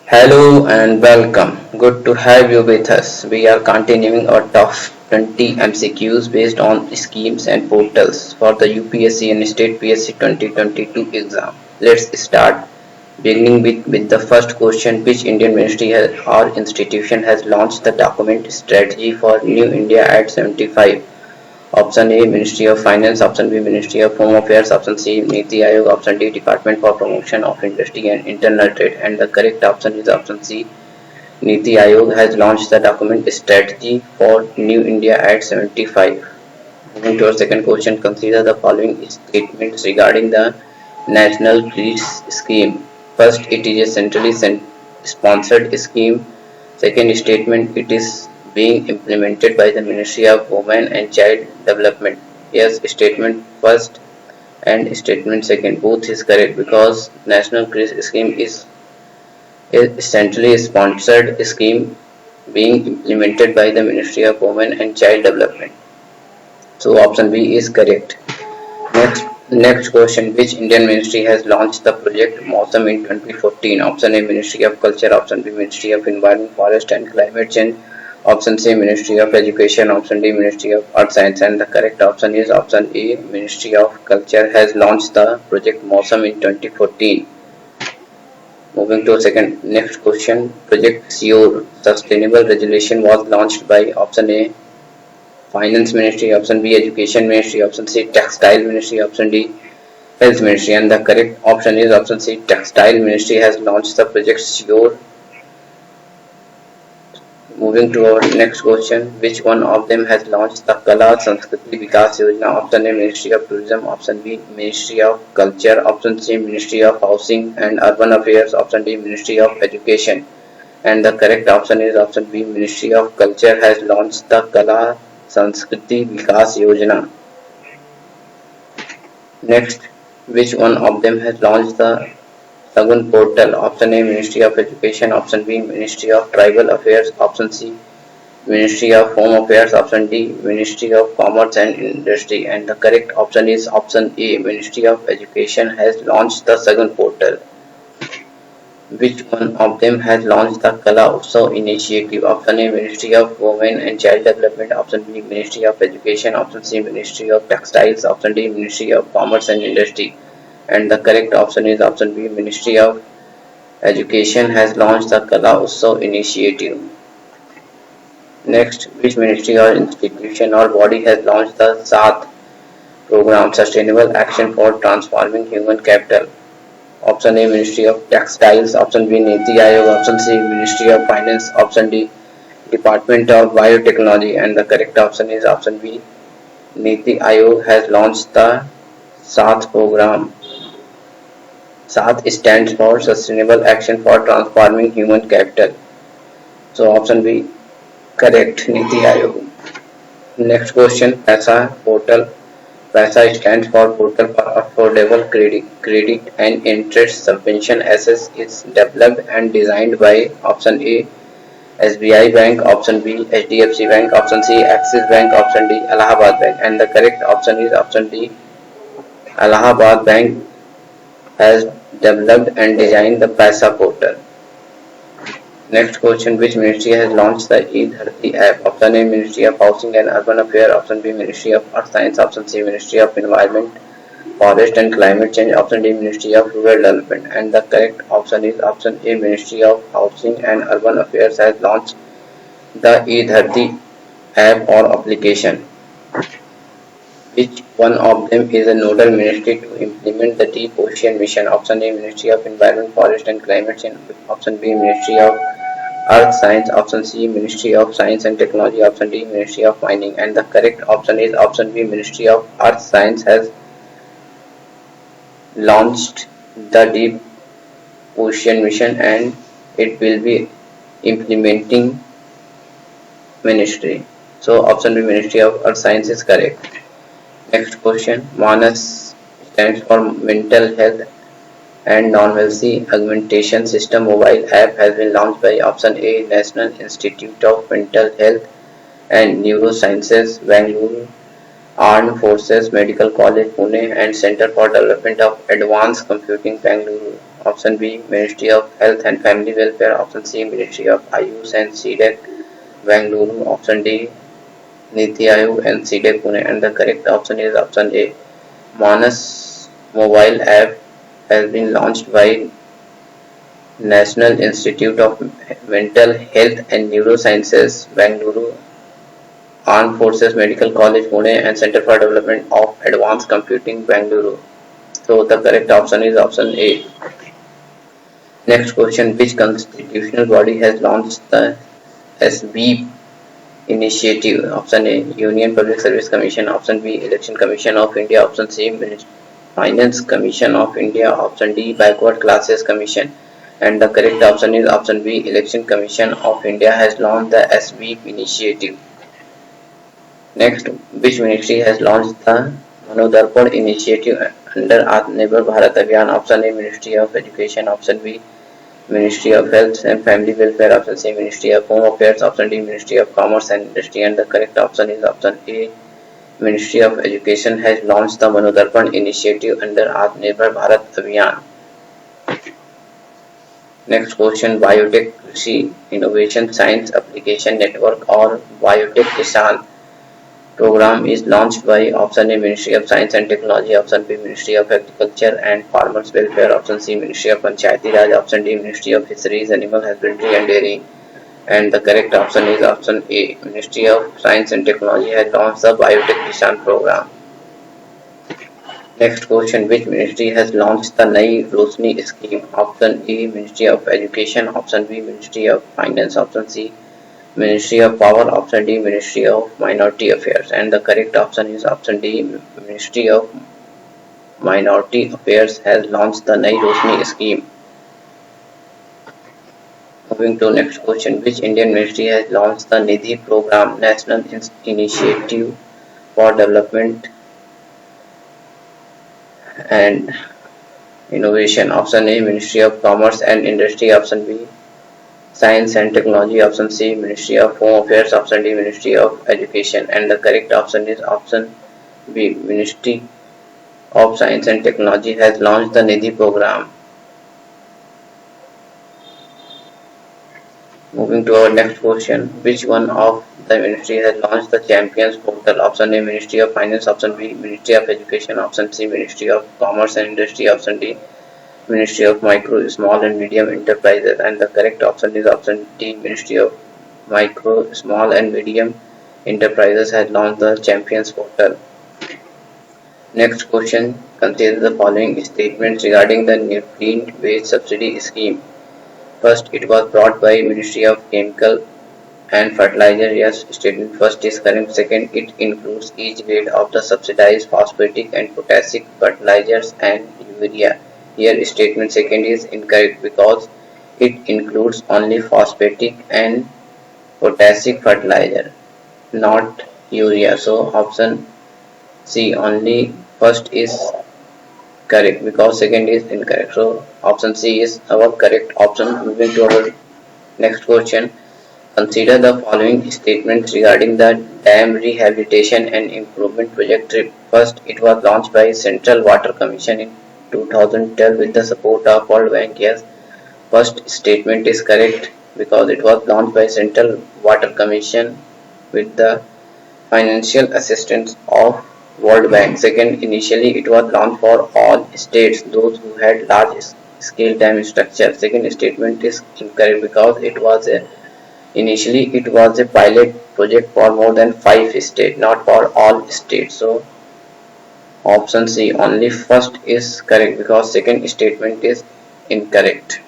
Hello and welcome. Good to have you with us. We are continuing our top 20 MCQs based on schemes and portals for the UPSC and State PSC 2022 exam. Let's start. Beginning with the first question: which Indian ministry or institution has launched the document Strategy for New India at 75? Option A, Ministry of Finance. Option B, Ministry of Home Affairs. Option C, Niti Aayog. Option D, Department for Promotion of Industry and Internal Trade. And the correct option is option C. Niti Aayog has launched the document Strategy for New India at 75. Moving to our second question, consider the following statements regarding the National Peace Scheme. First, it is a centrally sponsored scheme. Second statement, it is being implemented by the Ministry of Women and Child Development. Yes, statement first and statement second both is correct because National Peace Scheme is a centrally sponsored scheme being implemented by the Ministry of Women and Child Development. So option B is correct. Next question: which Indian ministry has launched the project Mausam in 2014? Option A, Ministry of Culture. Option B, Ministry of Environment, Forest and Climate Change. Option C, Ministry of Education. Option D, Ministry of Earth Science. And the correct option is option A, Ministry of Culture has launched the project Mausam in 2014. Moving to next question: Project SURE Sustainable Resolution was launched by option A, Finance Ministry. Option B, Education Ministry. Option C, Textile Ministry. Option D, Health Ministry. And the correct option is option C, Textile Ministry has launched the project SURE. Moving to our next question: which one of them has launched the Kala Sanskriti Vikas Yojana? Option A, Ministry of Tourism. Option B, Ministry of Culture. Option C, Ministry of Housing and Urban Affairs. Option D, Ministry of Education. And the correct option is option B, Ministry of Culture has launched the Kala Sanskriti Vikas Yojana. Next, which one of them has launched the Sagun portal? Option A, Ministry of Education. Option B, Ministry of Tribal Affairs. Option C, Ministry of Home Affairs. Option D, Ministry of Commerce and Industry. And the correct option is option A, Ministry of Education has launched the Sagun portal. Which one of them has launched the Kala Utsav initiative? Option A, Ministry of Women and Child Development. Option B, Ministry of Education. Option C, Ministry of Textiles. Option D, Ministry of Commerce and Industry. And the correct option is option B, Ministry of Education has launched the Kala Utsav initiative. Next, which ministry or institution or body has launched the SAT program, Sustainable Action for Transforming Human Capital? Option A, Ministry of Textiles. Option B, Niti Aayog. Option C, Ministry of Finance. Option D, Department of Biotechnology. And the correct option is option B, Niti Aayog has launched the SAT program. SAT stands for Sustainable Action for Transforming Human Capital. So option B correct, Niti Aayog. Next question: PAISA portal. PAISA stands for Portal for Affordable Credit and Interest Subvention Assets. Is developed and designed by option A, SBI Bank. Option B, HDFC Bank. Option C, Axis Bank. Option D, Allahabad Bank. And the correct option is option D, Allahabad Bank has developed and designed the PAISA portal. Next question: which ministry has launched the eDharti app? Option A, Ministry of Housing and Urban Affairs. Option B, Ministry of Earth Science. Option C, Ministry of Environment, Forest and Climate Change. Option D, Ministry of Rural Development. And the correct option is option A, Ministry of Housing and Urban Affairs has launched the eDharti app or application. Which one of them is a nodal ministry to implement the Deep Ocean Mission? Option A, Ministry of Environment, Forest and Climate Change. Option B, Ministry of Earth Science. Option C, Ministry of Science and Technology. Option D, Ministry of Mining. And the correct option is option B, Ministry of Earth Science has launched the Deep Ocean Mission and it will be implementing ministry. So option B, Ministry of Earth Science is correct. Next question: MANAS stands for Mental Health and Normalcy Augmentation System mobile app has been launched by option A, National Institute of Mental Health and Neurosciences, Bangalore, Armed Forces Medical College, Pune, and Center for Development of Advanced Computing, Bangalore. option B Ministry of Health and Family Welfare, option C Ministry of Ayush and CDEC Bangalore, option D Niti Aayog and CDEC Pune, and the correct option is option A. Manas mobile app has been launched by National Institute of Mental Health and Neurosciences, Bangalore, Armed Forces Medical College, Pune, and Center for Development of Advanced Computing, Bangalore. So the correct option is option A. Next question: which constitutional body has launched the SB initiative? Option A Union Public Service Commission, option B Election Commission of India, option C Finance Commission of India, option D Backward Classes Commission, and the correct option is option B Election Commission of India has launched the SB initiative. Next, which ministry has launched the Manodarpan initiative under Atmanirbhar Bharat Abhiyan? Option A Ministry of Education, option B Ministry of Health and Family Welfare, option C Ministry of Home Affairs, option D Ministry of Commerce and Industry, and the correct option is option A Ministry of Education has launched the Manodarpan initiative under Atmanirbhar Bharat Abhiyan. Next question: Biotech Krishi Innovation Science Application Network or Biotech Kisan program is launched by option A Ministry of Science and Technology, option B Ministry of Agriculture and Farmers Welfare, option C Ministry of Panchayati Raj, option D Ministry of Fisheries, Animal Husbandry and Dairy, and the correct option is option A Ministry of Science and Technology has launched the Biotech Kisan program. Next question: which ministry has launched the Nai Rosni scheme? Option A Ministry of Education, option B Ministry of Finance, option C Ministry of Power, option D Ministry of Minority Affairs, and the correct option is option D Ministry of Minority Affairs has launched the Nai Rosni scheme. Moving to next question: which Indian ministry has launched the Nidhi program, National Initiative for Development and Innovation? Option A Ministry of Commerce and Industry, option B Science and Technology, option C Ministry of Home Affairs, option D Ministry of Education, and the correct option is option B Ministry of Science and Technology has launched the Nidhi program. Moving to our next question: which one of the ministry has launched the Champions portal? Option A Ministry of Finance, option B Ministry of Education, option C Ministry of Commerce and Industry, option D Ministry of Micro, Small and Medium Enterprises, and the correct option is option D Ministry of Micro, Small and Medium Enterprises has launched the Champions portal. Next question: consider the following statements regarding the nutrient based subsidy scheme. First, it was brought by Ministry of Chemical and Fertilizer. Yes, statement first is correct. Second, it includes each grade of the subsidized phosphatic and potassic fertilizers and urea. Here, statement second is incorrect because it includes only phosphatic and potassic fertilizer, not urea. So, option C only first is correct because second is incorrect. So option C is our correct option. Moving to our next question: consider the following statements regarding the dam rehabilitation and improvement project TRIP. First, it was launched by Central Water Commission in 2012 with the support of World Bank. Yes, first statement is correct because it was launched by Central Water Commission with the financial assistance of World Bank. Second, initially it was launched for all states, those who had large scale dam structure. Second statement is incorrect because initially it was a pilot project for more than 5 states, not for all states. So option C only first is correct because second statement is incorrect.